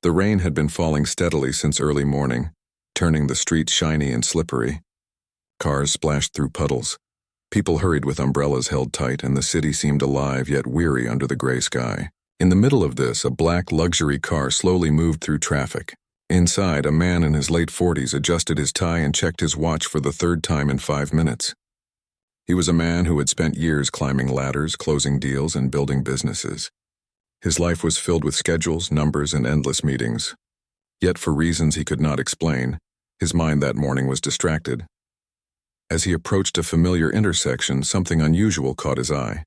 The rain had been falling steadily since early morning, turning the streets shiny and slippery. Cars splashed through puddles. People hurried with umbrellas held tight, and the city seemed alive yet weary under the gray sky. In the middle of this, a black luxury car slowly moved through traffic. Inside, a man in his late 40s adjusted his tie and checked his watch for the third time in 5 minutes. He was a man who had spent years climbing ladders, closing deals, and building businesses. His life was filled with schedules, numbers, and endless meetings. Yet for reasons he could not explain, his mind that morning was distracted. As he approached a familiar intersection, something unusual caught his eye.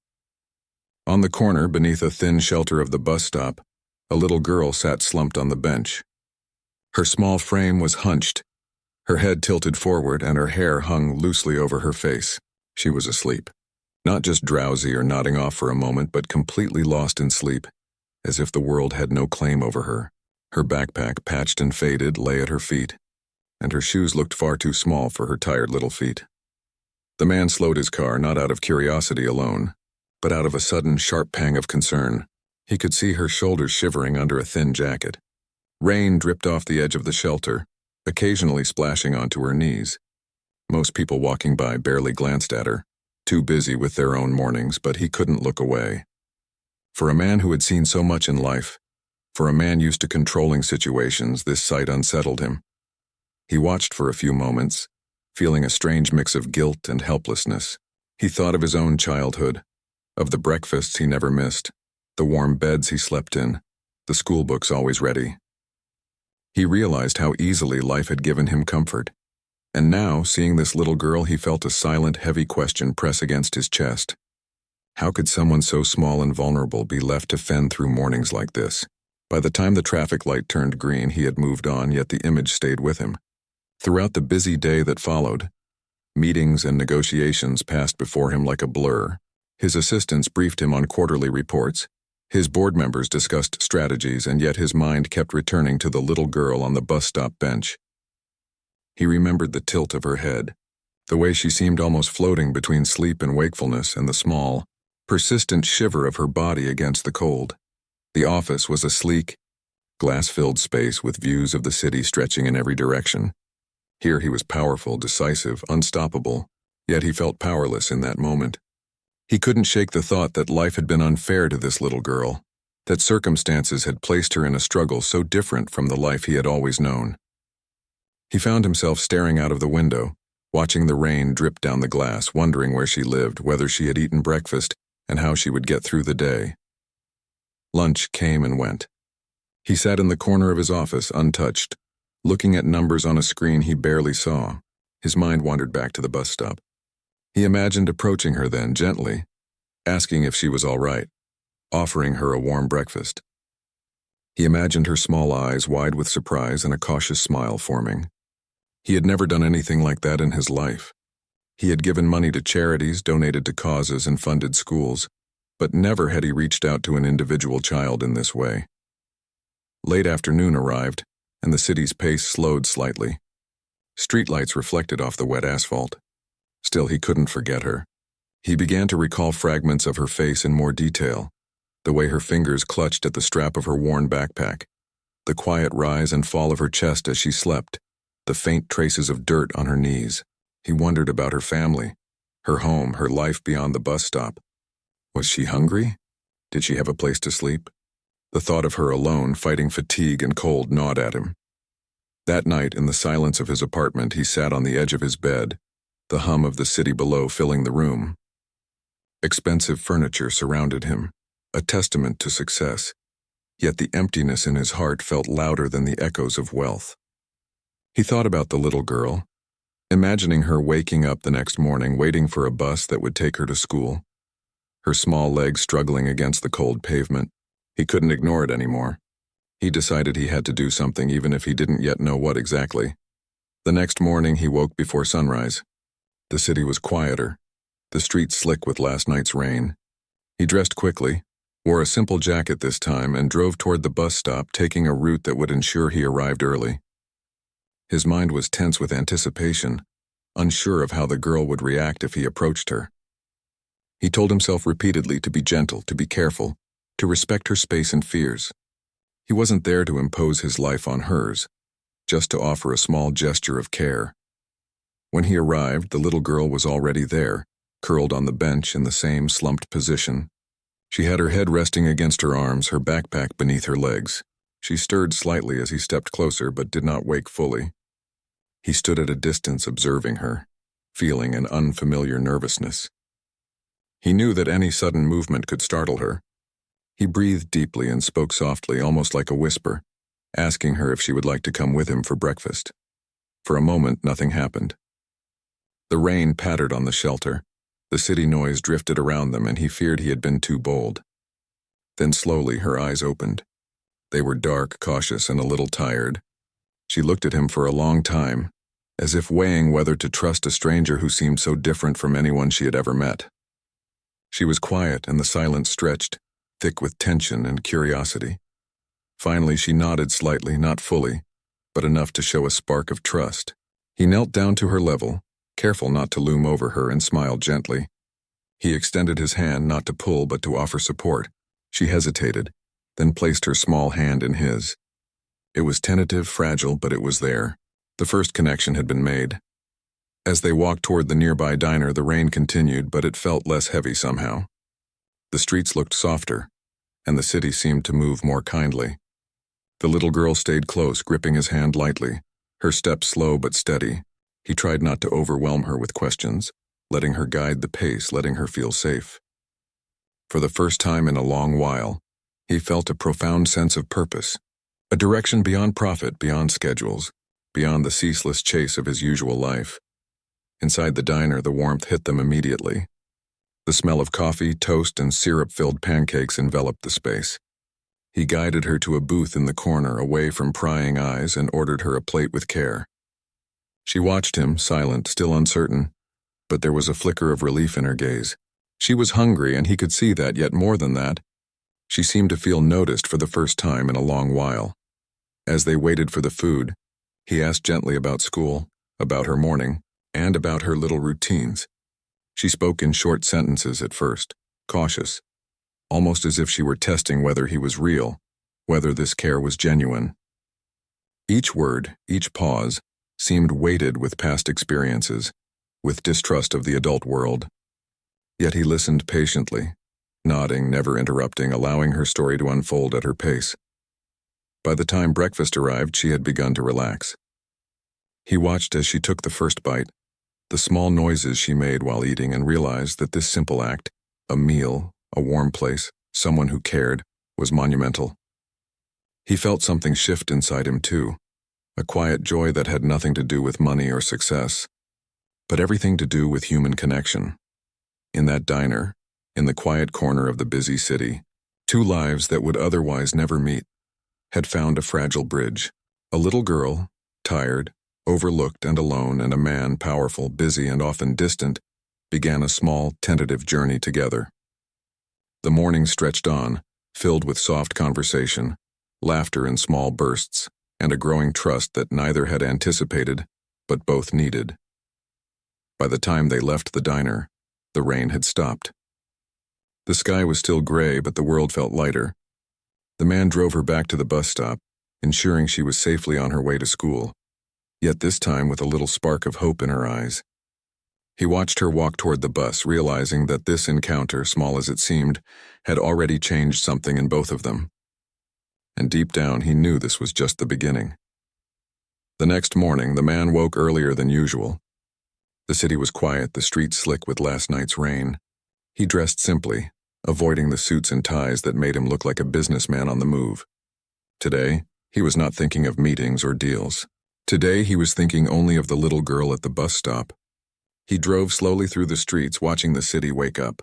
On the corner, beneath a thin shelter of the bus stop, a little girl sat slumped on the bench. Her small frame was hunched, her head tilted forward, and her hair hung loosely over her face. She was asleep. Not just drowsy or nodding off for a moment, but completely lost in sleep, as if the world had no claim over her. Her backpack, patched and faded, lay at her feet, and her shoes looked far too small for her tired little feet. The man slowed his car, not out of curiosity alone, but out of a sudden, sharp pang of concern. He could see her shoulders shivering under a thin jacket. Rain dripped off the edge of the shelter, occasionally splashing onto her knees. Most people walking by barely glanced at her, too busy with their own mornings, but he couldn't look away. For a man who had seen so much in life, for a man used to controlling situations, this sight unsettled him. He watched for a few moments, feeling a strange mix of guilt and helplessness. He thought of his own childhood, of the breakfasts he never missed, the warm beds he slept in, the school books always ready. He realized how easily life had given him comfort. And now, seeing this little girl, he felt a silent, heavy question press against his chest. How could someone so small and vulnerable be left to fend through mornings like this? By the time the traffic light turned green, he had moved on, yet the image stayed with him. Throughout the busy day that followed, meetings and negotiations passed before him like a blur. His assistants briefed him on quarterly reports. His board members discussed strategies, and yet his mind kept returning to the little girl on the bus stop bench. He remembered the tilt of her head, the way she seemed almost floating between sleep and wakefulness, and the small, persistent shiver of her body against the cold. The office was a sleek, glass-filled space with views of the city stretching in every direction. Here he was powerful, decisive, unstoppable, yet he felt powerless in that moment. He couldn't shake the thought that life had been unfair to this little girl, that circumstances had placed her in a struggle so different from the life he had always known. He found himself staring out of the window, watching the rain drip down the glass, wondering where she lived, whether she had eaten breakfast, and how she would get through the day. Lunch came and went. He sat in the corner of his office, untouched, looking at numbers on a screen he barely saw. His mind wandered back to the bus stop. He imagined approaching her then, gently, asking if she was all right, offering her a warm breakfast. He imagined her small eyes wide with surprise and a cautious smile forming. He had never done anything like that in his life. He had given money to charities, donated to causes, and funded schools, but never had he reached out to an individual child in this way. Late afternoon arrived, and the city's pace slowed slightly. Streetlights reflected off the wet asphalt. Still, he couldn't forget her. He began to recall fragments of her face in more detail, the way her fingers clutched at the strap of her worn backpack, the quiet rise and fall of her chest as she slept, the faint traces of dirt on her knees. He wondered about her family, her home, her life beyond the bus stop. Was she hungry? Did she have a place to sleep? The thought of her alone, fighting fatigue and cold, gnawed at him. That night, in the silence of his apartment, he sat on the edge of his bed, the hum of the city below filling the room. Expensive furniture surrounded him, a testament to success, yet the emptiness in his heart felt louder than the echoes of wealth. He thought about the little girl, imagining her waking up the next morning, waiting for a bus that would take her to school, her small legs struggling against the cold pavement. He couldn't ignore it anymore. He decided he had to do something, even if he didn't yet know what exactly. The next morning, he woke before sunrise. The city was quieter, the streets slick with last night's rain. He dressed quickly, wore a simple jacket this time, and drove toward the bus stop, taking a route that would ensure he arrived early. His mind was tense with anticipation, unsure of how the girl would react if he approached her. He told himself repeatedly to be gentle, to be careful, to respect her space and fears. He wasn't there to impose his life on hers, just to offer a small gesture of care. When he arrived, the little girl was already there, curled on the bench in the same slumped position. She had her head resting against her arms, her backpack beneath her legs. She stirred slightly as he stepped closer, but did not wake fully. He stood at a distance observing her, feeling an unfamiliar nervousness. He knew that any sudden movement could startle her. He breathed deeply and spoke softly, almost like a whisper, asking her if she would like to come with him for breakfast. For a moment, nothing happened. The rain pattered on the shelter. The city noise drifted around them, and he feared he had been too bold. Then slowly her eyes opened. They were dark, cautious, and a little tired. She looked at him for a long time, as if weighing whether to trust a stranger who seemed so different from anyone she had ever met. She was quiet, and the silence stretched, thick with tension and curiosity. Finally, she nodded slightly, not fully, but enough to show a spark of trust. He knelt down to her level, careful not to loom over her, and smiled gently. He extended his hand not to pull but to offer support. She hesitated, then placed her small hand in his. It was tentative, fragile, but it was there. The first connection had been made. As they walked toward the nearby diner, the rain continued, but it felt less heavy somehow. The streets looked softer, and the city seemed to move more kindly. The little girl stayed close, gripping his hand lightly, her steps slow but steady. He tried not to overwhelm her with questions, letting her guide the pace, letting her feel safe. For the first time in a long while, he felt a profound sense of purpose, a direction beyond profit, beyond schedules, beyond the ceaseless chase of his usual life. Inside the diner, the warmth hit them immediately. The smell of coffee, toast, and syrup-filled pancakes enveloped the space. He guided her to a booth in the corner, away from prying eyes, and ordered her a plate with care. She watched him, silent, still uncertain, but there was a flicker of relief in her gaze. She was hungry, and he could see that, yet more than that, she seemed to feel noticed for the first time in a long while. As they waited for the food, he asked gently about school, about her morning, and about her little routines. She spoke in short sentences at first, cautious, almost as if she were testing whether he was real, whether this care was genuine. Each word, each pause, seemed weighted with past experiences, with distrust of the adult world. Yet he listened patiently, nodding, never interrupting, allowing her story to unfold at her pace. By the time breakfast arrived, she had begun to relax. He watched as she took the first bite, the small noises she made while eating, and realized that this simple act, a meal, a warm place, someone who cared, was monumental. He felt something shift inside him too, a quiet joy that had nothing to do with money or success, but everything to do with human connection. In that diner, in the quiet corner of the busy city, two lives that would otherwise never meet had found a fragile bridge. A little girl, tired, overlooked and alone, and a man, powerful, busy, and often distant, began a small, tentative journey together. The morning stretched on, filled with soft conversation, laughter in small bursts, and a growing trust that neither had anticipated, but both needed. By the time they left the diner, the rain had stopped. The sky was still gray, but the world felt lighter. The man drove her back to the bus stop, ensuring she was safely on her way to school, yet this time with a little spark of hope in her eyes. He watched her walk toward the bus, realizing that this encounter, small as it seemed, had already changed something in both of them. And deep down, he knew this was just the beginning. The next morning, the man woke earlier than usual. The city was quiet, the streets slick with last night's rain. He dressed simply, avoiding the suits and ties that made him look like a businessman on the move. Today, he was not thinking of meetings or deals. Today, he was thinking only of the little girl at the bus stop. He drove slowly through the streets, watching the city wake up.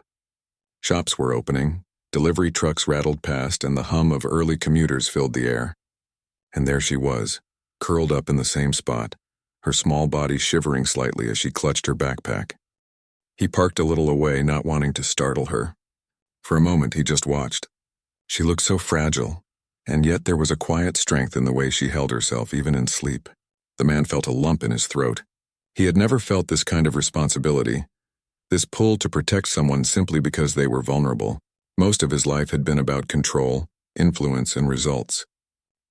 Shops were opening, delivery trucks rattled past, and the hum of early commuters filled the air. And there she was, curled up in the same spot, her small body shivering slightly as she clutched her backpack. He parked a little away, not wanting to startle her. For a moment, he just watched. She looked so fragile, and yet there was a quiet strength in the way she held herself, even in sleep. The man felt a lump in his throat. He had never felt this kind of responsibility, this pull to protect someone simply because they were vulnerable. Most of his life had been about control, influence, and results.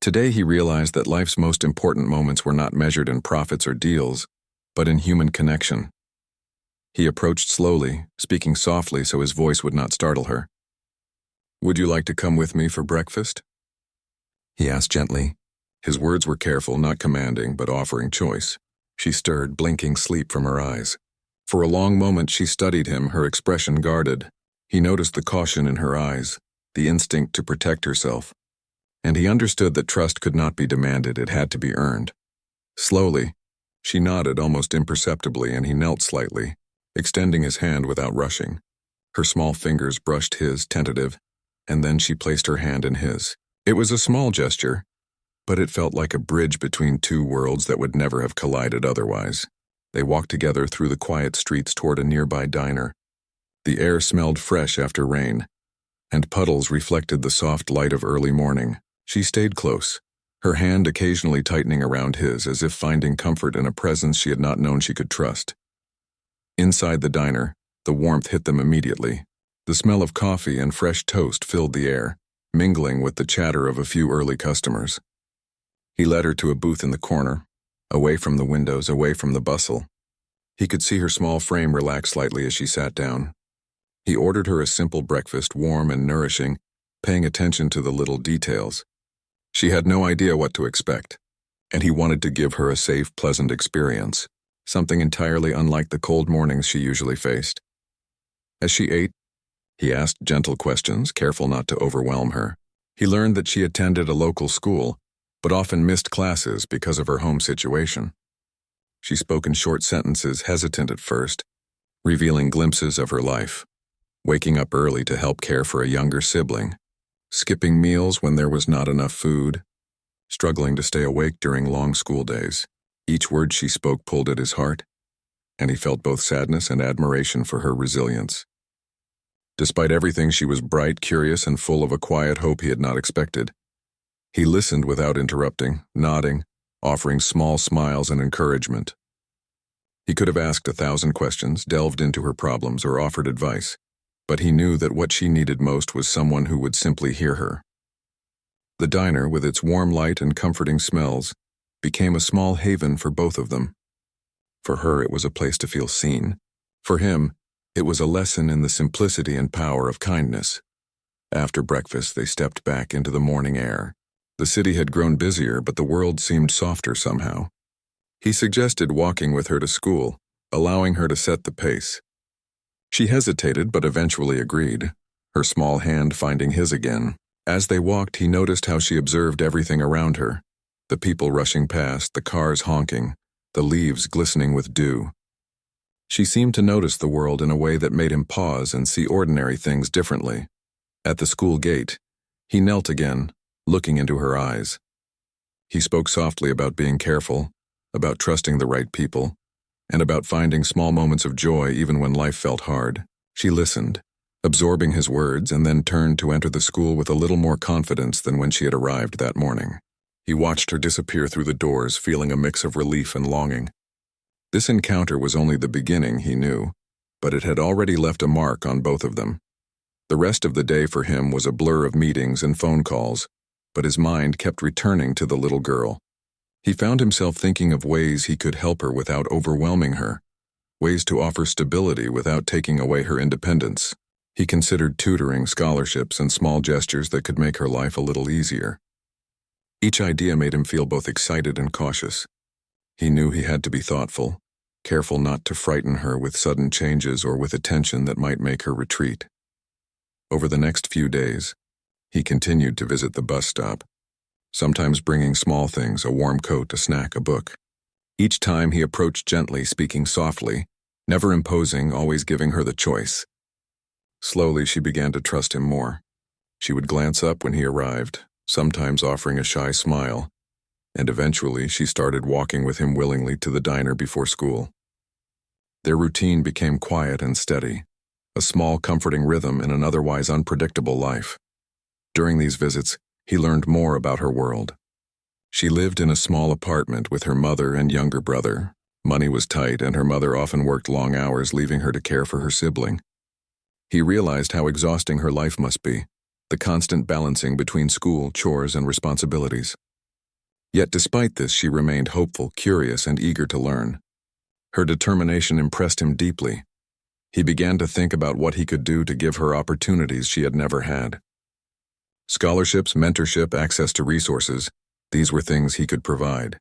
Today he realized that life's most important moments were not measured in profits or deals, but in human connection. He approached slowly, speaking softly so his voice would not startle her. "Would you like to come with me for breakfast?" he asked gently. His words were careful, not commanding, but offering choice. She stirred, blinking sleep from her eyes. For a long moment she studied him, her expression guarded. He noticed the caution in her eyes, the instinct to protect herself. And he understood that trust could not be demanded, it had to be earned. Slowly, she nodded almost imperceptibly, and he knelt slightly, extending his hand without rushing. Her small fingers brushed his, tentative, and then she placed her hand in his. It was a small gesture, but it felt like a bridge between two worlds that would never have collided otherwise. They walked together through the quiet streets toward a nearby diner. The air smelled fresh after rain, and puddles reflected the soft light of early morning. She stayed close, her hand occasionally tightening around his as if finding comfort in a presence she had not known she could trust. Inside the diner, the warmth hit them immediately. The smell of coffee and fresh toast filled the air, mingling with the chatter of a few early customers. He led her to a booth in the corner, away from the windows, away from the bustle. He could see her small frame relax slightly as she sat down. He ordered her a simple breakfast, warm and nourishing, paying attention to the little details. She had no idea what to expect, and he wanted to give her a safe, pleasant experience, something entirely unlike the cold mornings she usually faced. As she ate, he asked gentle questions, careful not to overwhelm her. He learned that she attended a local school, but often missed classes because of her home situation. She spoke in short sentences, hesitant at first, revealing glimpses of her life. Waking up early to help care for a younger sibling, skipping meals when there was not enough food, struggling to stay awake during long school days. Each word she spoke pulled at his heart, and he felt both sadness and admiration for her resilience. Despite everything, she was bright, curious, and full of a quiet hope he had not expected. He listened without interrupting, nodding, offering small smiles and encouragement. He could have asked 1,000 questions, delved into her problems, or offered advice, but he knew that what she needed most was someone who would simply hear her. The diner, with its warm light and comforting smells, became a small haven for both of them. For her, it was a place to feel seen. For him, it was a lesson in the simplicity and power of kindness. After breakfast, they stepped back into the morning air. The city had grown busier, but the world seemed softer somehow. He suggested walking with her to school, allowing her to set the pace. She hesitated, but eventually agreed, her small hand finding his again. As they walked, he noticed how she observed everything around her, the people rushing past, the cars honking, the leaves glistening with dew. She seemed to notice the world in a way that made him pause and see ordinary things differently. At the school gate, he knelt again, looking into her eyes. He spoke softly about being careful, about trusting the right people, and about finding small moments of joy even when life felt hard. She listened, absorbing his words, and then turned to enter the school with a little more confidence than when she had arrived that morning. He watched her disappear through the doors, feeling a mix of relief and longing. This encounter was only the beginning, he knew, but it had already left a mark on both of them. The rest of the day for him was a blur of meetings and phone calls, but his mind kept returning to the little girl. He found himself thinking of ways he could help her without overwhelming her, ways to offer stability without taking away her independence. He considered tutoring, scholarships, and small gestures that could make her life a little easier. Each idea made him feel both excited and cautious. He knew he had to be thoughtful, careful not to frighten her with sudden changes or with attention that might make her retreat. Over the next few days, he continued to visit the bus stop, sometimes bringing small things, a warm coat, a snack, a book. Each time he approached gently, speaking softly, never imposing, always giving her the choice. Slowly, she began to trust him more. She would glance up when he arrived, sometimes offering a shy smile, and eventually she started walking with him willingly to the diner before school. Their routine became quiet and steady, a small comforting rhythm in an otherwise unpredictable life. During these visits, he learned more about her world. She lived in a small apartment with her mother and younger brother. Money was tight, and her mother often worked long hours, leaving her to care for her sibling. He realized how exhausting her life must be, the constant balancing between school, chores, and responsibilities. Yet despite this, she remained hopeful, curious, and eager to learn. Her determination impressed him deeply. He began to think about what he could do to give her opportunities she had never had. Scholarships, mentorship, access to resources, these were things he could provide.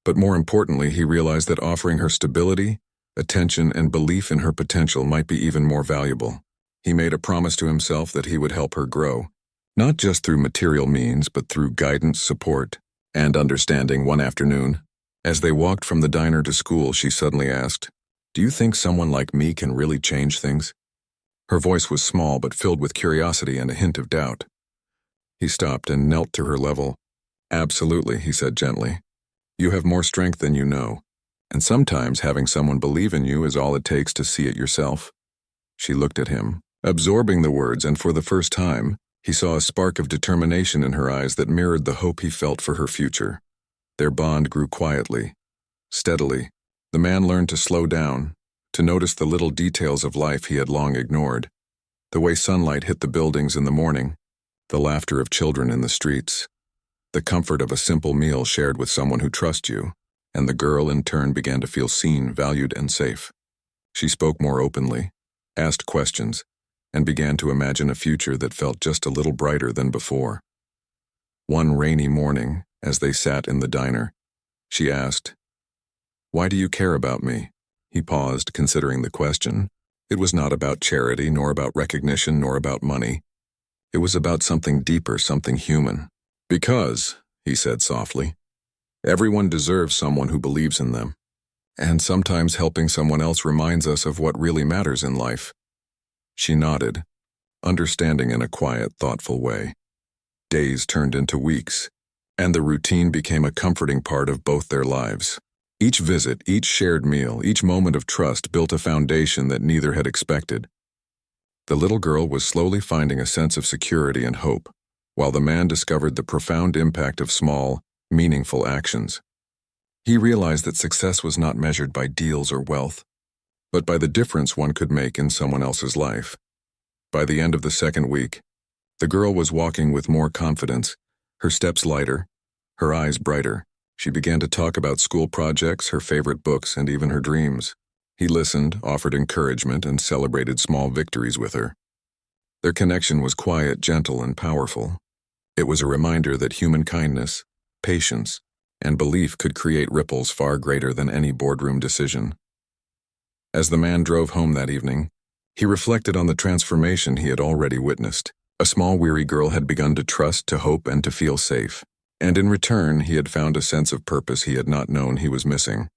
But more importantly, he realized that offering her stability, attention, and belief in her potential might be even more valuable. He made a promise to himself that he would help her grow, not just through material means, but through guidance, support, and understanding. One afternoon, as they walked from the diner to school, she suddenly asked, "Do you think someone like me can really change things?" Her voice was small but filled with curiosity and a hint of doubt. He stopped and knelt to her level. "Absolutely," he said gently. "You have more strength than you know, and sometimes having someone believe in you is all it takes to see it yourself." She looked at him, absorbing the words, and for the first time, he saw a spark of determination in her eyes that mirrored the hope he felt for her future. Their bond grew quietly, steadily. The man learned to slow down, to notice the little details of life he had long ignored. The way sunlight hit the buildings in the morning, the laughter of children in the streets, the comfort of a simple meal shared with someone who trusts you, and the girl in turn began to feel seen, valued, and safe. She spoke more openly, asked questions, and began to imagine a future that felt just a little brighter than before. One rainy morning, as they sat in the diner, she asked, "Why do you care about me?" He paused, considering the question. It was not about charity, nor about recognition, nor about money. It was about something deeper, something human. "Because," he said softly, "everyone deserves someone who believes in them. And sometimes helping someone else reminds us of what really matters in life." She nodded, understanding in a quiet, thoughtful way. Days turned into weeks, and the routine became a comforting part of both their lives. Each visit, each shared meal, each moment of trust built a foundation that neither had expected. The little girl was slowly finding a sense of security and hope, while the man discovered the profound impact of small, meaningful actions. He realized that success was not measured by deals or wealth, but by the difference one could make in someone else's life. By the end of the second week, the girl was walking with more confidence, her steps lighter, her eyes brighter. She began to talk about school projects, her favorite books, and even her dreams. He listened, offered encouragement, and celebrated small victories with her. Their connection was quiet, gentle, and powerful. It was a reminder that human kindness, patience, and belief could create ripples far greater than any boardroom decision. As the man drove home that evening, he reflected on the transformation he had already witnessed. A small, weary girl had begun to trust, to hope, and to feel safe. And in return, he had found a sense of purpose he had not known he was missing.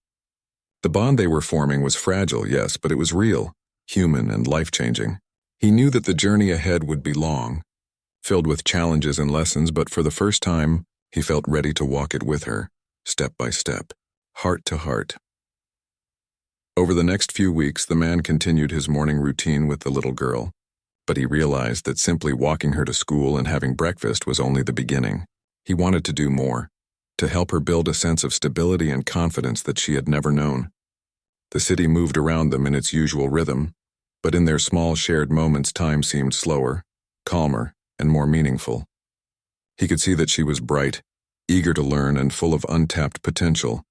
The bond they were forming was fragile, yes, but it was real, human, and life-changing. He knew that the journey ahead would be long, filled with challenges and lessons, but for the first time, he felt ready to walk it with her, step by step, heart to heart. Over the next few weeks, the man continued his morning routine with the little girl, but he realized that simply walking her to school and having breakfast was only the beginning. He wanted to do more, to help her build a sense of stability and confidence that she had never known. The city moved around them in its usual rhythm, but in their small shared moments time seemed slower, calmer, and more meaningful. He could see that she was bright, eager to learn, and full of untapped potential,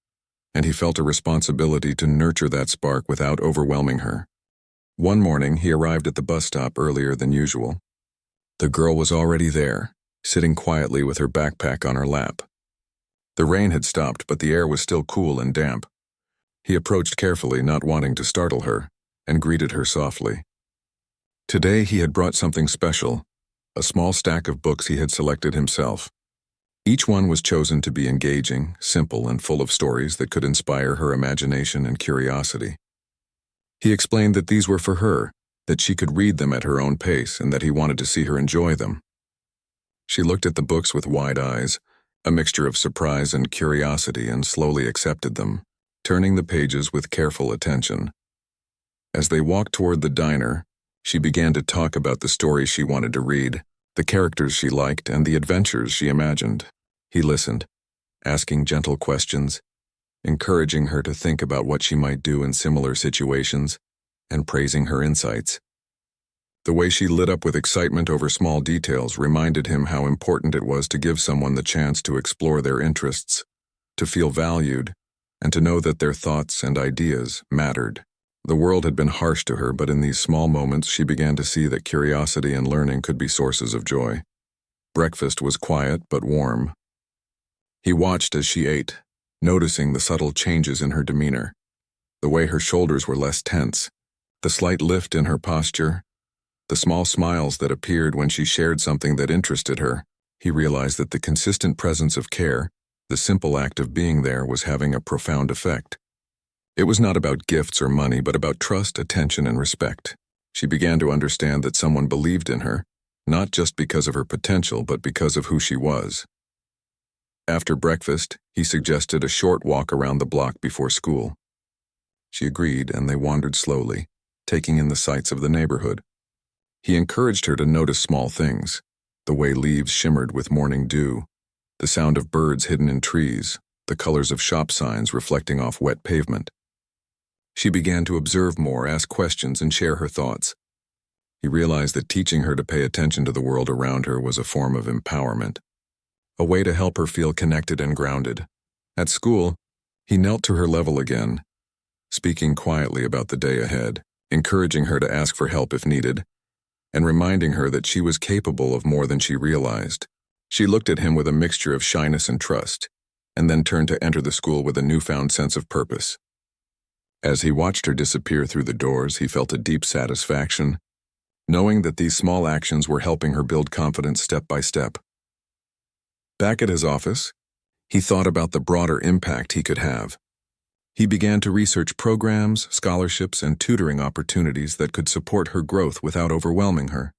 and he felt a responsibility to nurture that spark without overwhelming her. One morning, he arrived at the bus stop earlier than usual. The girl was already there, sitting quietly with her backpack on her lap. The rain had stopped, but the air was still cool and damp. He approached carefully, not wanting to startle her, and greeted her softly. Today he had brought something special, a small stack of books he had selected himself. Each one was chosen to be engaging, simple, and full of stories that could inspire her imagination and curiosity. He explained that these were for her, that she could read them at her own pace, and that he wanted to see her enjoy them. She looked at the books with wide eyes, a mixture of surprise and curiosity, and slowly accepted them, turning the pages with careful attention. As they walked toward the diner, she began to talk about the stories she wanted to read, the characters she liked, and the adventures she imagined. He listened, asking gentle questions, encouraging her to think about what she might do in similar situations, and praising her insights. The way she lit up with excitement over small details reminded him how important it was to give someone the chance to explore their interests. to feel valued, and to know that their thoughts and ideas mattered. The world had been harsh to her, but in these small moments she began to see that curiosity and learning could be sources of joy. Breakfast was quiet but warm. He watched as she ate, noticing the subtle changes in her demeanor, the way her shoulders were less tense, the slight lift in her posture, the small smiles that appeared when she shared something that interested her. He realized that the consistent presence of care, the simple act of being there, was having a profound effect. It was not about gifts or money, but about trust, attention, and respect. She began to understand that someone believed in her, not just because of her potential, but because of who she was. After breakfast, he suggested a short walk around the block before school. She agreed, and they wandered slowly, taking in the sights of the neighborhood. He encouraged her to notice small things, the way leaves shimmered with morning dew, the sound of birds hidden in trees, the colors of shop signs reflecting off wet pavement. She began to observe more, ask questions, and share her thoughts. He realized that teaching her to pay attention to the world around her was a form of empowerment, a way to help her feel connected and grounded. At school, he knelt to her level again, speaking quietly about the day ahead, encouraging her to ask for help if needed, and reminding her that she was capable of more than she realized. She looked at him with a mixture of shyness and trust, and then turned to enter the school with a newfound sense of purpose. As he watched her disappear through the doors, he felt a deep satisfaction, knowing that these small actions were helping her build confidence step by step. Back at his office, he thought about the broader impact he could have. He began to research programs, scholarships, and tutoring opportunities that could support her growth without overwhelming her.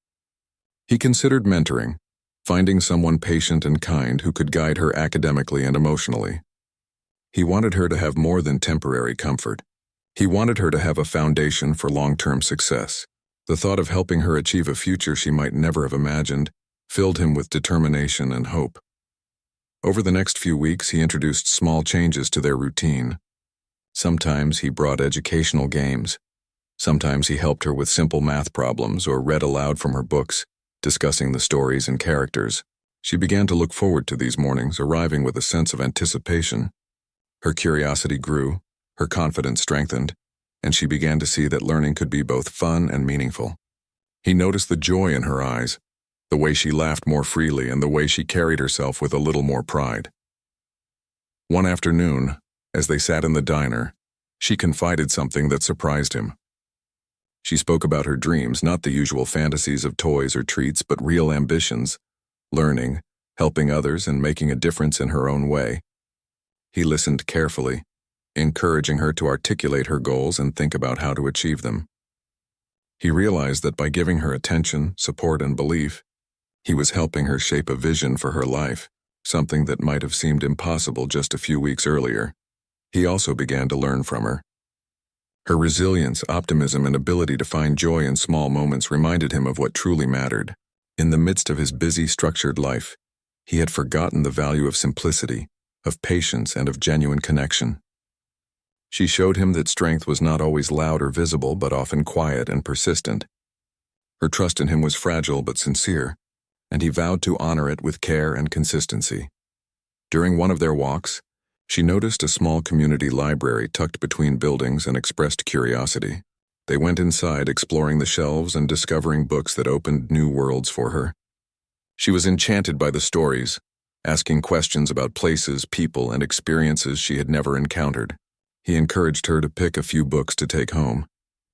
He considered mentoring, finding someone patient and kind who could guide her academically and emotionally. He wanted her to have more than temporary comfort. He wanted her to have a foundation for long-term success. The thought of helping her achieve a future she might never have imagined filled him with determination and hope. Over the next few weeks, he introduced small changes to their routine. Sometimes he brought educational games. Sometimes he helped her with simple math problems or read aloud from her books, discussing the stories and characters. She began to look forward to these mornings, arriving with a sense of anticipation. Her curiosity grew, her confidence strengthened, and she began to see that learning could be both fun and meaningful. He noticed the joy in her eyes, the way she laughed more freely, and the way she carried herself with a little more pride. One afternoon, as they sat in the diner, she confided something that surprised him. She spoke about her dreams, not the usual fantasies of toys or treats, but real ambitions, learning, helping others, and making a difference in her own way. He listened carefully, encouraging her to articulate her goals and think about how to achieve them. He realized that by giving her attention, support, and belief, he was helping her shape a vision for her life, something that might have seemed impossible just a few weeks earlier. He also began to learn from her. Her resilience, optimism, and ability to find joy in small moments reminded him of what truly mattered. In the midst of his busy, structured life, he had forgotten the value of simplicity, of patience, and of genuine connection. She showed him that strength was not always loud or visible, but often quiet and persistent. Her trust in him was fragile but sincere, and he vowed to honor it with care and consistency. During one of their walks, she noticed a small community library tucked between buildings and expressed curiosity. They went inside, exploring the shelves and discovering books that opened new worlds for her. She was enchanted by the stories, asking questions about places, people, and experiences she had never encountered. He encouraged her to pick a few books to take home,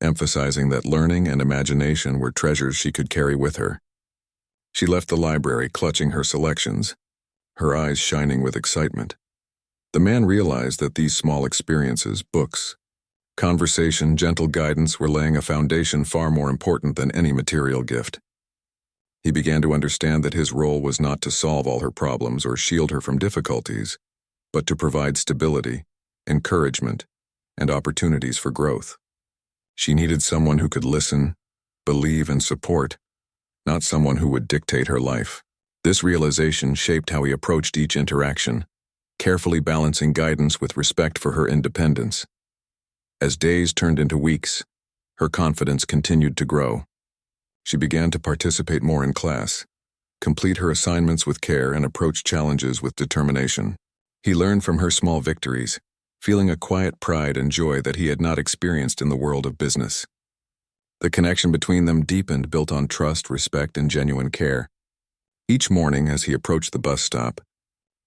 emphasizing that learning and imagination were treasures she could carry with her. She left the library clutching her selections, her eyes shining with excitement. The man realized that these small experiences, books, conversation, gentle guidance were laying a foundation far more important than any material gift. He began to understand that his role was not to solve all her problems or shield her from difficulties, but to provide stability, encouragement, and opportunities for growth. She needed someone who could listen, believe, and support, not someone who would dictate her life. This realization shaped how he approached each interaction, carefully balancing guidance with respect for her independence. As days turned into weeks, her confidence continued to grow. She began to participate more in class, complete her assignments with care, and approach challenges with determination. He learned from her small victories, feeling a quiet pride and joy that he had not experienced in the world of business. The connection between them deepened, built on trust, respect, and genuine care. Each morning, as he approached the bus stop,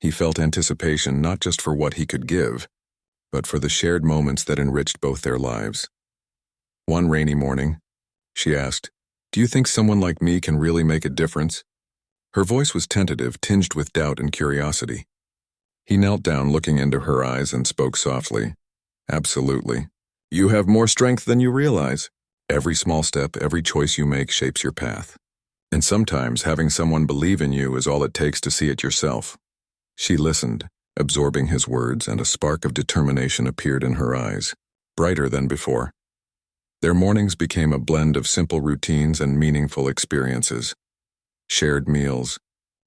he felt anticipation not just for what he could give, but for the shared moments that enriched both their lives. One rainy morning, she asked, "Do you think someone like me can really make a difference?" Her voice was tentative, tinged with doubt and curiosity. He knelt down, looking into her eyes, and spoke softly. "Absolutely. You have more strength than you realize. Every small step, every choice you make shapes your path. And sometimes having someone believe in you is all it takes to see it yourself." She listened, absorbing his words, and a spark of determination appeared in her eyes, brighter than before. Their mornings became a blend of simple routines and meaningful experiences. Shared meals,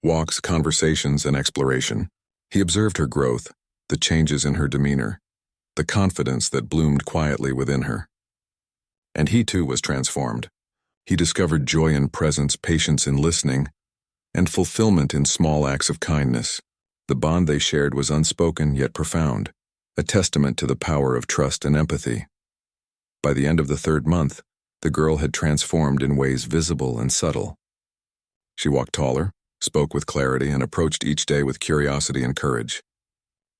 walks, conversations, and exploration. He observed her growth, the changes in her demeanor, the confidence that bloomed quietly within her. And he too was transformed. He discovered joy in presence, patience in listening, and fulfillment in small acts of kindness. The bond they shared was unspoken yet profound, a testament to the power of trust and empathy. By the end of the 3rd month, the girl had transformed in ways visible and subtle. She walked taller, spoke with clarity, and approached each day with curiosity and courage.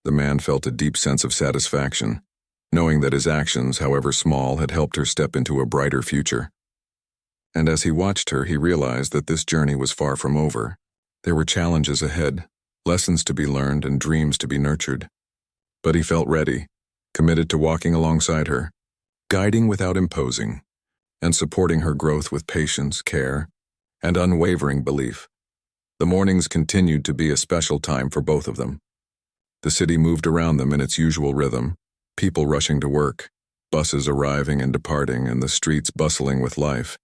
The man felt a deep sense of satisfaction, knowing that his actions, however small, had helped her step into a brighter future. And as he watched her, he realized that this journey was far from over. There were challenges ahead, lessons to be learned, and dreams to be nurtured. But he felt ready, committed to walking alongside her, guiding without imposing, and supporting her growth with patience, care, and unwavering belief. The mornings continued to be a special time for both of them. The city moved around them in its usual rhythm, people rushing to work, buses arriving and departing, and the streets bustling with life.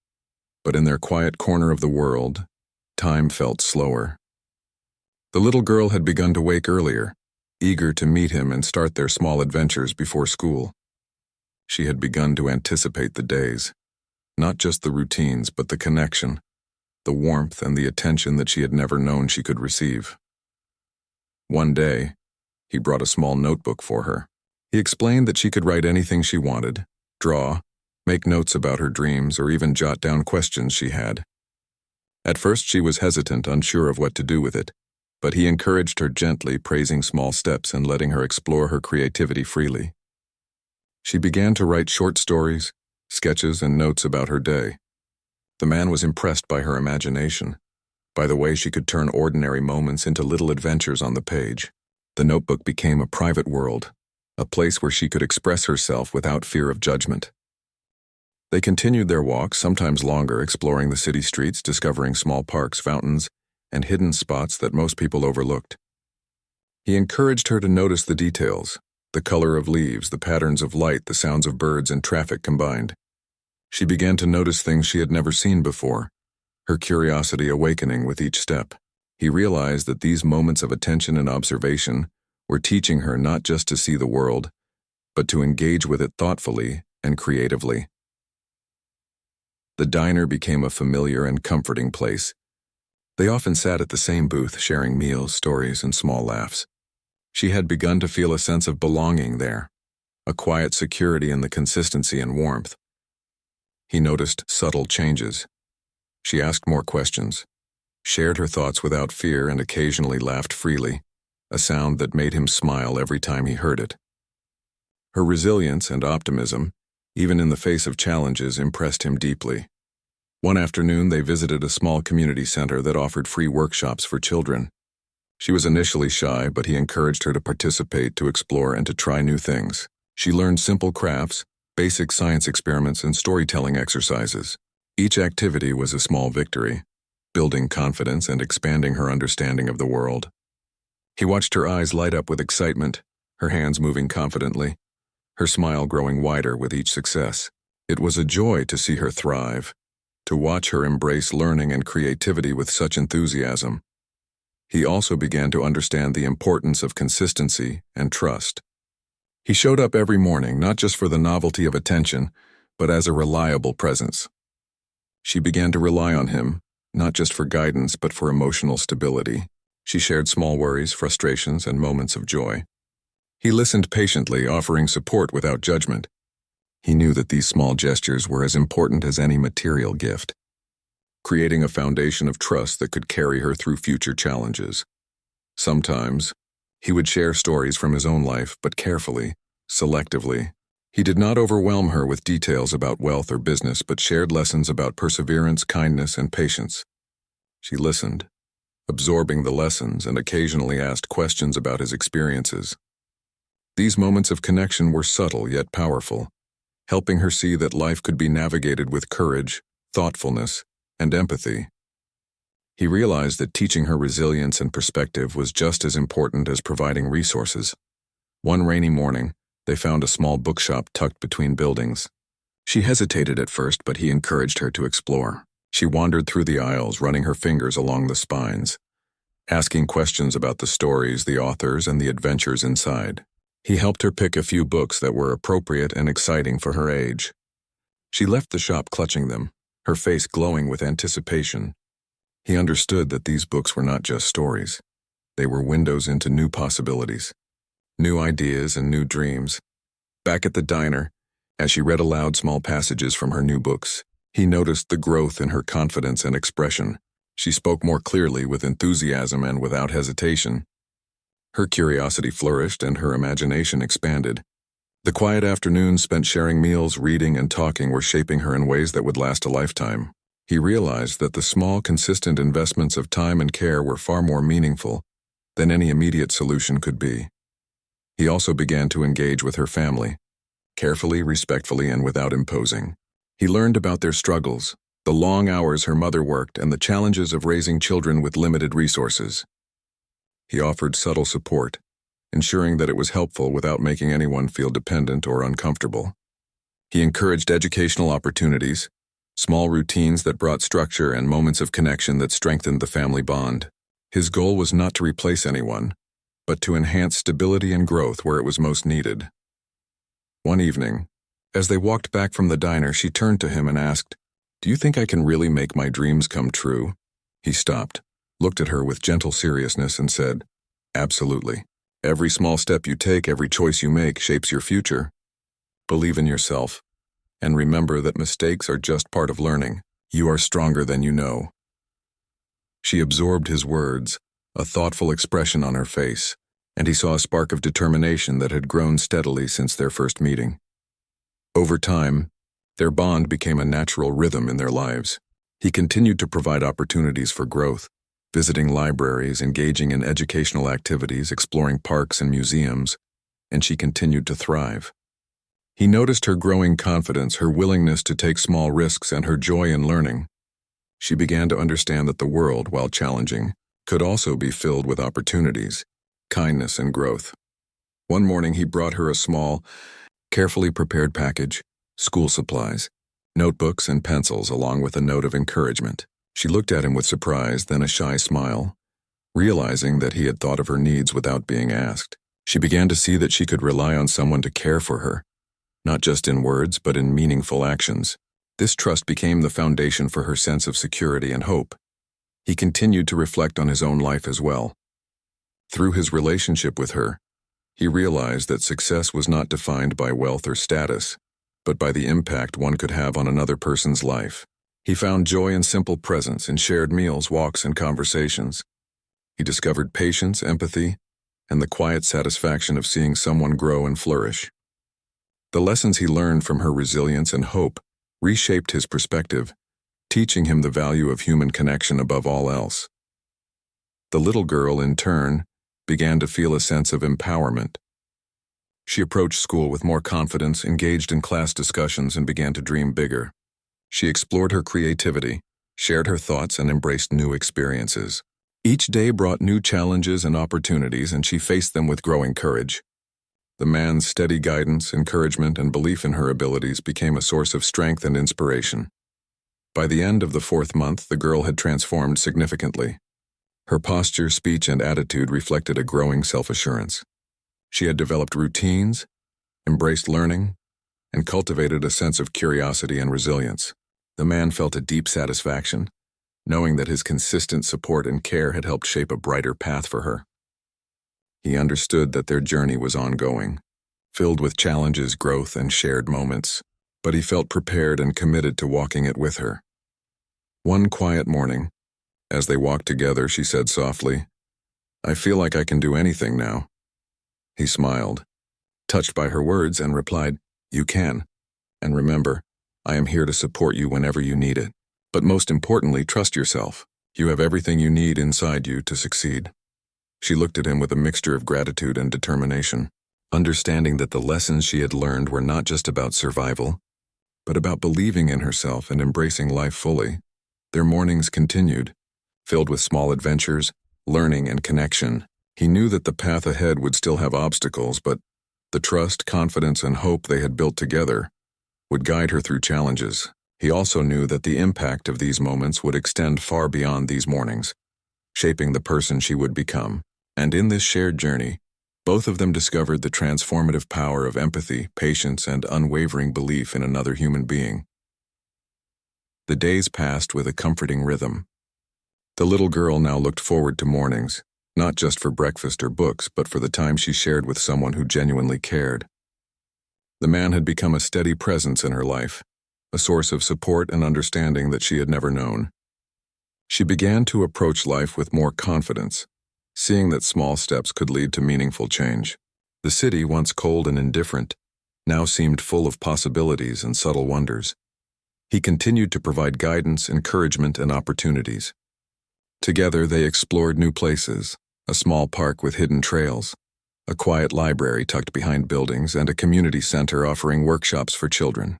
But in their quiet corner of the world, time felt slower. The little girl had begun to wake earlier, eager to meet him and start their small adventures before school. She had begun to anticipate the days, not just the routines, but the connection, the warmth, and the attention that she had never known she could receive. One day, he brought a small notebook for her. He explained that she could write anything she wanted, draw, make notes about her dreams, or even jot down questions she had. At first she was hesitant, unsure of what to do with it, but he encouraged her gently, praising small steps and letting her explore her creativity freely. She began to write short stories, sketches, and notes about her day. The man was impressed by her imagination, by the way she could turn ordinary moments into little adventures on the page. The notebook became a private world, a place where she could express herself without fear of judgment. They continued their walks, sometimes longer, exploring the city streets, discovering small parks, fountains, and hidden spots that most people overlooked. He encouraged her to notice the details, the color of leaves, the patterns of light, the sounds of birds and traffic combined. She began to notice things she had never seen before, her curiosity awakening with each step. He realized that these moments of attention and observation were teaching her not just to see the world, but to engage with it thoughtfully and creatively. The diner became a familiar and comforting place. They often sat at the same booth, sharing meals, stories, and small laughs. She had begun to feel a sense of belonging there, a quiet security in the consistency and warmth. He noticed subtle changes. She asked more questions, shared her thoughts without fear, and occasionally laughed freely, a sound that made him smile every time he heard it. Her resilience and optimism, even in the face of challenges, impressed him deeply. One afternoon, they visited a small community center that offered free workshops for children. She was initially shy, but he encouraged her to participate, to explore, and to try new things. She learned simple crafts, basic science experiments, and storytelling exercises. Each activity was a small victory, building confidence and expanding her understanding of the world. He watched her eyes light up with excitement, her hands moving confidently, her smile growing wider with each success. It was a joy to see her thrive, to watch her embrace learning and creativity with such enthusiasm. He also began to understand the importance of consistency and trust. He showed up every morning, not just for the novelty of attention, but as a reliable presence. She began to rely on him, not just for guidance, but for emotional stability. She shared small worries, frustrations, and moments of joy. He listened patiently, offering support without judgment. He knew that these small gestures were as important as any material gift, creating a foundation of trust that could carry her through future challenges. Sometimes, he would share stories from his own life, but carefully, selectively. He did not overwhelm her with details about wealth or business, but shared lessons about perseverance, kindness, and patience. She listened, absorbing the lessons, and occasionally asked questions about his experiences. These moments of connection were subtle yet powerful, helping her see that life could be navigated with courage, thoughtfulness, and empathy. He realized that teaching her resilience and perspective was just as important as providing resources. One rainy morning, they found a small bookshop tucked between buildings. She hesitated at first, but he encouraged her to explore. She wandered through the aisles, running her fingers along the spines, asking questions about the stories, the authors, and the adventures inside. He helped her pick a few books that were appropriate and exciting for her age. She left the shop clutching them, her face glowing with anticipation. He understood that these books were not just stories. They were windows into new possibilities, new ideas, and new dreams. Back at the diner, as she read aloud small passages from her new books, he noticed the growth in her confidence and expression. She spoke more clearly, with enthusiasm and without hesitation. Her curiosity flourished and her imagination expanded. The quiet afternoons spent sharing meals, reading, and talking were shaping her in ways that would last a lifetime. He realized that the small, consistent investments of time and care were far more meaningful than any immediate solution could be. He also began to engage with her family, carefully, respectfully, and without imposing. He learned about their struggles, the long hours her mother worked, and the challenges of raising children with limited resources. He offered subtle support, ensuring that it was helpful without making anyone feel dependent or uncomfortable. He encouraged educational opportunities, small routines that brought structure, and moments of connection that strengthened the family bond. His goal was not to replace anyone, but to enhance stability and growth where it was most needed. One evening, as they walked back from the diner, she turned to him and asked, "Do you think I can really make my dreams come true?" He stopped, looked at her with gentle seriousness, and said, "Absolutely. Every small step you take, every choice you make, shapes your future. Believe in yourself, and remember that mistakes are just part of learning. You are stronger than you know." She absorbed his words, a thoughtful expression on her face, and he saw a spark of determination that had grown steadily since their first meeting. Over time, their bond became a natural rhythm in their lives. He continued to provide opportunities for growth, visiting libraries, engaging in educational activities, exploring parks and museums, and she continued to thrive. He noticed her growing confidence, her willingness to take small risks, and her joy in learning. She began to understand that the world, while challenging, could also be filled with opportunities, kindness, and growth. One morning he brought her a small, carefully prepared package, school supplies, notebooks, and pencils, along with a note of encouragement. She looked at him with surprise, then a shy smile, realizing that he had thought of her needs without being asked. She began to see that she could rely on someone to care for her, not just in words, but in meaningful actions. This trust became the foundation for her sense of security and hope. He continued to reflect on his own life as well. Through his relationship with her, he realized that success was not defined by wealth or status, but by the impact one could have on another person's life. He found joy in simple presence, in shared meals, walks, and conversations. He discovered patience, empathy, and the quiet satisfaction of seeing someone grow and flourish. The lessons he learned from her resilience and hope reshaped his perspective, teaching him the value of human connection above all else. The little girl, in turn, began to feel a sense of empowerment. She approached school with more confidence, engaged in class discussions, and began to dream bigger. She explored her creativity, shared her thoughts, and embraced new experiences. Each day brought new challenges and opportunities, and she faced them with growing courage. The man's steady guidance, encouragement, and belief in her abilities became a source of strength and inspiration. By the end of the 4th month, the girl had transformed significantly. Her posture, speech, and attitude reflected a growing self-assurance. She had developed routines, embraced learning, and cultivated a sense of curiosity and resilience. The man felt a deep satisfaction, knowing that his consistent support and care had helped shape a brighter path for her. He understood that their journey was ongoing, filled with challenges, growth, and shared moments, but he felt prepared and committed to walking it with her. One quiet morning, as they walked together, she said softly, "I feel like I can do anything now." He smiled, touched by her words, and replied, "You can. And remember, I am here to support you whenever you need it. But most importantly, trust yourself. You have everything you need inside you to succeed." She looked at him with a mixture of gratitude and determination, understanding that the lessons she had learned were not just about survival, but about believing in herself and embracing life fully. Their mornings continued, filled with small adventures, learning, and connection. He knew that the path ahead would still have obstacles, but the trust, confidence, and hope they had built together would guide her through challenges. He also knew that the impact of these moments would extend far beyond these mornings, shaping the person she would become. And in this shared journey, both of them discovered the transformative power of empathy, patience, and unwavering belief in another human being. The days passed with a comforting rhythm. The little girl now looked forward to mornings, not just for breakfast or books, but for the time she shared with someone who genuinely cared. The man had become a steady presence in her life, a source of support and understanding that she had never known. She began to approach life with more confidence, seeing that small steps could lead to meaningful change. The city, once cold and indifferent, now seemed full of possibilities and subtle wonders. He continued to provide guidance, encouragement, and opportunities. Together, they explored new places, a small park with hidden trails, a quiet library tucked behind buildings, and a community center offering workshops for children.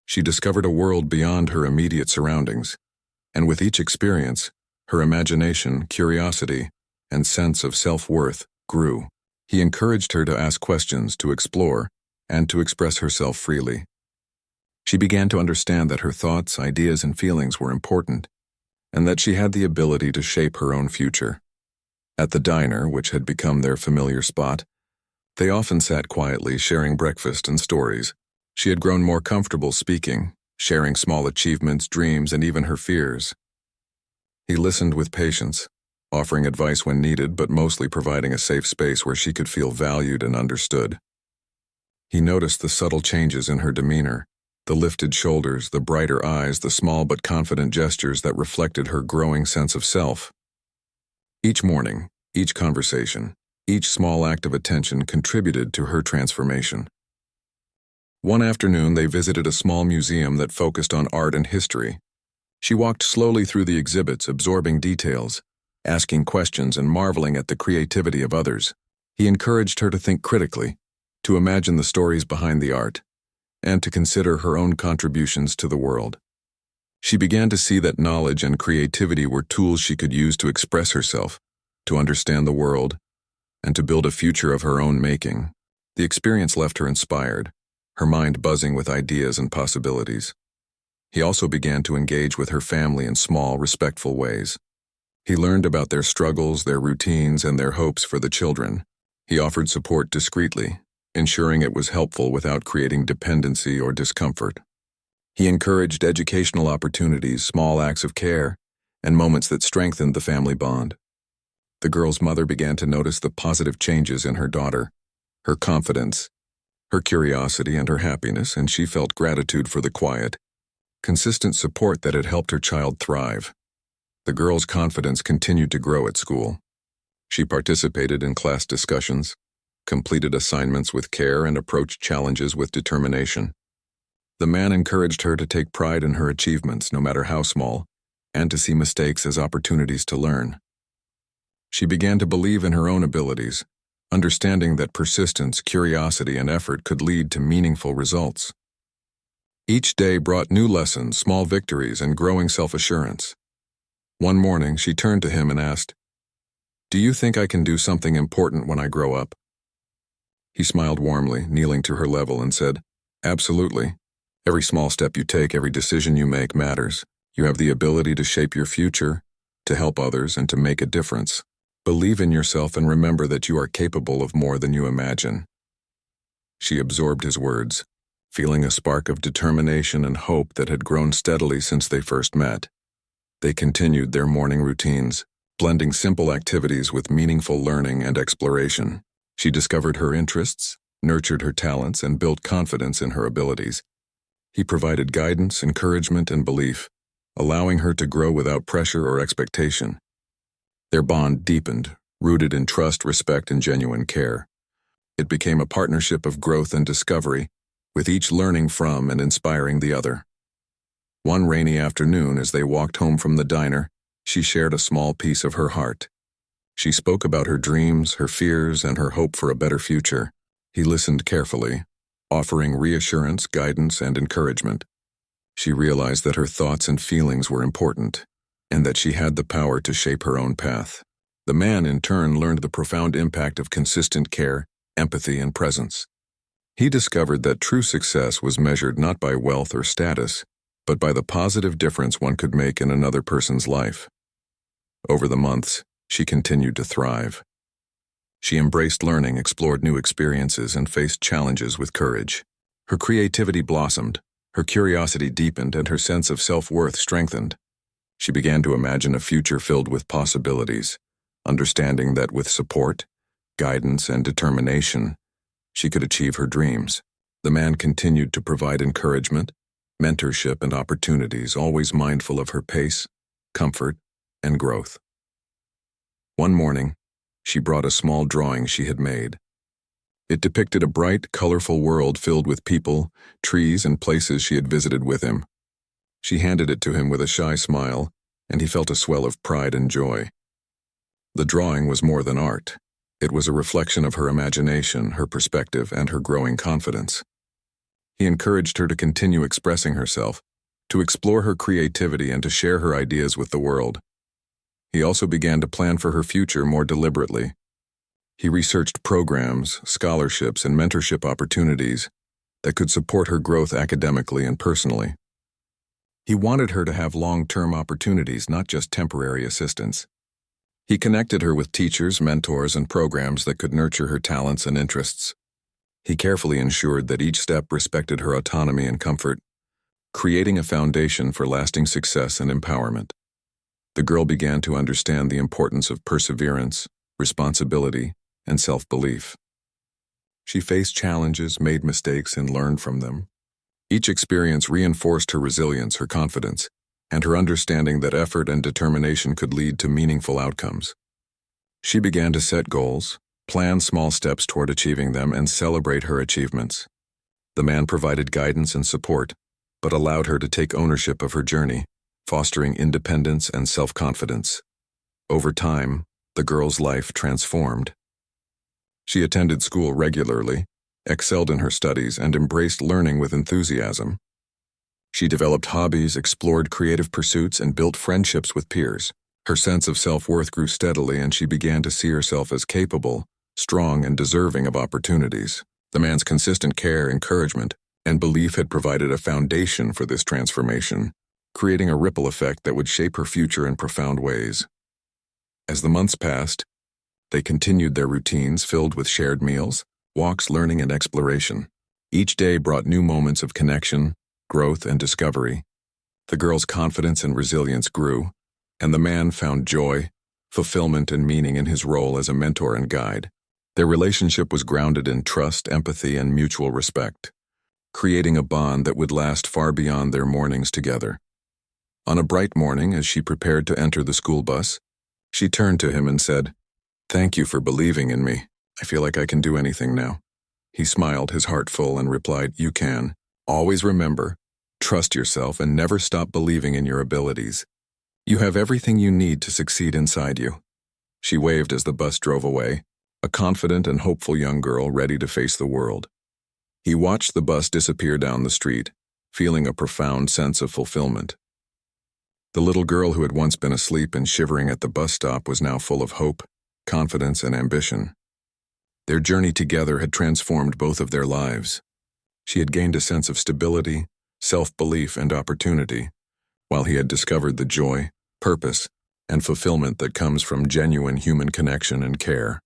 She discovered a world beyond her immediate surroundings, and with each experience, her imagination, curiosity, and sense of self-worth grew. He encouraged her to ask questions, to explore, and to express herself freely. She began to understand that her thoughts, ideas, and feelings were important, and that she had the ability to shape her own future. At the diner, which had become their familiar spot, they often sat quietly, sharing breakfast and stories. She had grown more comfortable speaking, sharing small achievements, dreams, and even her fears. He listened with patience, offering advice when needed, but mostly providing a safe space where she could feel valued and understood. He noticed the subtle changes in her demeanor, the lifted shoulders, the brighter eyes, the small but confident gestures that reflected her growing sense of self. Each morning, each conversation, each small act of attention contributed to her transformation. One afternoon, they visited a small museum that focused on art and history. She walked slowly through the exhibits, absorbing details, asking questions, and marveling at the creativity of others. He encouraged her to think critically, to imagine the stories behind the art, and to consider her own contributions to the world. She began to see that knowledge and creativity were tools she could use to express herself, to understand the world, and to build a future of her own making. The experience left her inspired, her mind buzzing with ideas and possibilities. He also began to engage with her family in small, respectful ways. He learned about their struggles, their routines, and their hopes for the children. He offered support discreetly, ensuring it was helpful without creating dependency or discomfort. He encouraged educational opportunities, small acts of care, and moments that strengthened the family bond. The girl's mother began to notice the positive changes in her daughter, her confidence, her curiosity, and her happiness, and she felt gratitude for the quiet, consistent support that had helped her child thrive. The girl's confidence continued to grow at school. She participated in class discussions, completed assignments with care, and approached challenges with determination. The man encouraged her to take pride in her achievements, no matter how small, and to see mistakes as opportunities to learn. She began to believe in her own abilities, understanding that persistence, curiosity, and effort could lead to meaningful results. Each day brought new lessons, small victories, and growing self-assurance. One morning, she turned to him and asked, "Do you think I can do something important when I grow up?" He smiled warmly, kneeling to her level, and said, "Absolutely. Every small step you take, every decision you make matters. You have the ability to shape your future, to help others, and to make a difference. Believe in yourself and remember that you are capable of more than you imagine." She absorbed his words, feeling a spark of determination and hope that had grown steadily since they first met. They continued their morning routines, blending simple activities with meaningful learning and exploration. She discovered her interests, nurtured her talents, and built confidence in her abilities. He provided guidance, encouragement, and belief, allowing her to grow without pressure or expectation. Their bond deepened, rooted in trust, respect, and genuine care. It became a partnership of growth and discovery, with each learning from and inspiring the other. One rainy afternoon, as they walked home from the diner, she shared a small piece of her heart. She spoke about her dreams, her fears, and her hope for a better future. He listened carefully, offering reassurance, guidance, and encouragement. She realized that her thoughts and feelings were important, and that she had the power to shape her own path. The man, in turn, learned the profound impact of consistent care, empathy, and presence. He discovered that true success was measured not by wealth or status, but by the positive difference one could make in another person's life. Over the months, she continued to thrive. She embraced learning, explored new experiences, and faced challenges with courage. Her creativity blossomed, her curiosity deepened, and her sense of self-worth strengthened. She began to imagine a future filled with possibilities, understanding that with support, guidance, and determination, she could achieve her dreams. The man continued to provide encouragement, mentorship, and opportunities, always mindful of her pace, comfort, and growth. One morning, she brought a small drawing she had made. It depicted a bright, colorful world filled with people, trees, and places she had visited with him. She handed it to him with a shy smile, and he felt a swell of pride and joy. The drawing was more than art. It was a reflection of her imagination, her perspective, and her growing confidence. He encouraged her to continue expressing herself, to explore her creativity, and to share her ideas with the world. He also began to plan for her future more deliberately. He researched programs, scholarships, and mentorship opportunities that could support her growth academically and personally. He wanted her to have long-term opportunities, not just temporary assistance. He connected her with teachers, mentors, and programs that could nurture her talents and interests. He carefully ensured that each step respected her autonomy and comfort, creating a foundation for lasting success and empowerment. The girl began to understand the importance of perseverance, responsibility, and self-belief. She faced challenges, made mistakes, and learned from them. Each experience reinforced her resilience, her confidence, and her understanding that effort and determination could lead to meaningful outcomes. She began to set goals, plan small steps toward achieving them, and celebrate her achievements. The man provided guidance and support, but allowed her to take ownership of her journey, fostering independence and self-confidence. Over time, the girl's life transformed. She attended school regularly, excelled in her studies, and embraced learning with enthusiasm. She developed hobbies, explored creative pursuits, and built friendships with peers. Her sense of self-worth grew steadily, and she began to see herself as capable, strong, and deserving of opportunities. The man's consistent care, encouragement, and belief had provided a foundation for this transformation, creating a ripple effect that would shape her future in profound ways. As the months passed, they continued their routines filled with shared meals, walks, learning, and exploration. Each day brought new moments of connection, growth, and discovery. The girl's confidence and resilience grew, and the man found joy, fulfillment, and meaning in his role as a mentor and guide. Their relationship was grounded in trust, empathy, and mutual respect, creating a bond that would last far beyond their mornings together. On a bright morning, as she prepared to enter the school bus, she turned to him and said, "Thank you for believing in me. I feel like I can do anything now." He smiled, his heart full, and replied, "You can. Always remember, trust yourself and never stop believing in your abilities. You have everything you need to succeed inside you." She waved as the bus drove away, a confident and hopeful young girl ready to face the world. He watched the bus disappear down the street, feeling a profound sense of fulfillment. The little girl who had once been asleep and shivering at the bus stop was now full of hope, confidence, and ambition. Their journey together had transformed both of their lives. She had gained a sense of stability, self-belief, and opportunity, while he had discovered the joy, purpose, and fulfillment that comes from genuine human connection and care.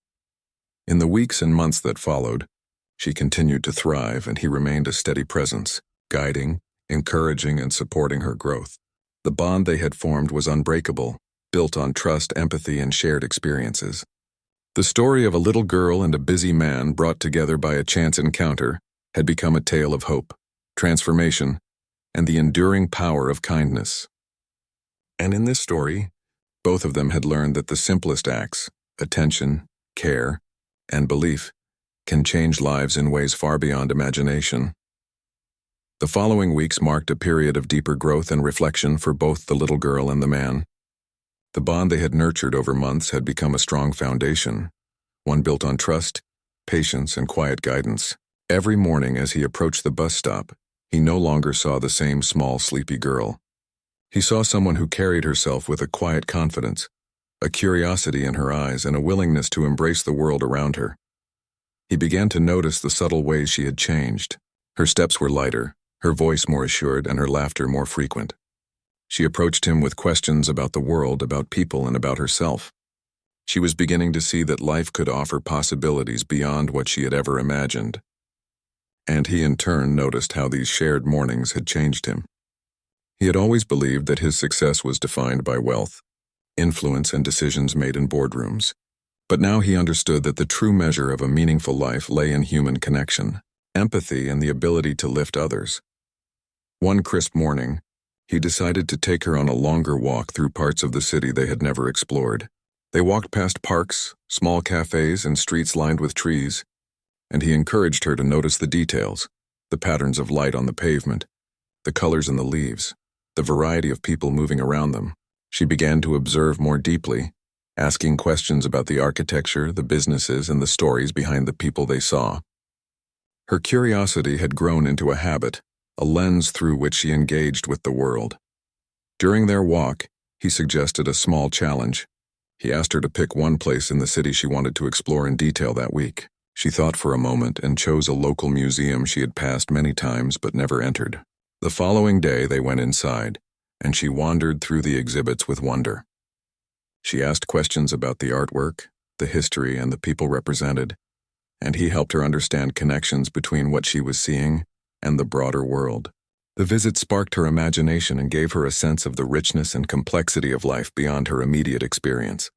In the weeks and months that followed, she continued to thrive, and he remained a steady presence, guiding, encouraging, and supporting her growth. The bond they had formed was unbreakable, built on trust, empathy, and shared experiences. The story of a little girl and a busy man brought together by a chance encounter had become a tale of hope, transformation, and the enduring power of kindness. And in this story, both of them had learned that the simplest acts, attention, care, and belief, can change lives in ways far beyond imagination. The following weeks marked a period of deeper growth and reflection for both the little girl and the man. The bond they had nurtured over months had become a strong foundation, one built on trust, patience, and quiet guidance. Every morning as he approached the bus stop, he no longer saw the same small, sleepy girl. He saw someone who carried herself with a quiet confidence, a curiosity in her eyes, and a willingness to embrace the world around her. He began to notice the subtle ways she had changed. Her steps were lighter, her voice more assured, and her laughter more frequent. She approached him with questions about the world, about people, and about herself. She was beginning to see that life could offer possibilities beyond what she had ever imagined. And he in turn noticed how these shared mornings had changed him. He had always believed that his success was defined by wealth, influence, and decisions made in boardrooms. But now he understood that the true measure of a meaningful life lay in human connection, empathy, and the ability to lift others. One crisp morning, he decided to take her on a longer walk through parts of the city they had never explored. They walked past parks, small cafes, and streets lined with trees, and he encouraged her to notice the details, the patterns of light on the pavement, the colors in the leaves, the variety of people moving around them. She began to observe more deeply, asking questions about the architecture, the businesses, and the stories behind the people they saw. Her curiosity had grown into a habit, a lens through which she engaged with the world. During their walk, he suggested a small challenge. He asked her to pick one place in the city she wanted to explore in detail that week. She thought for a moment and chose a local museum she had passed many times but never entered. The following day they went inside, and she wandered through the exhibits with wonder. She asked questions about the artwork, the history, and the people represented, and he helped her understand connections between what she was seeing and the broader world. The visit sparked her imagination and gave her a sense of the richness and complexity of life beyond her immediate experience.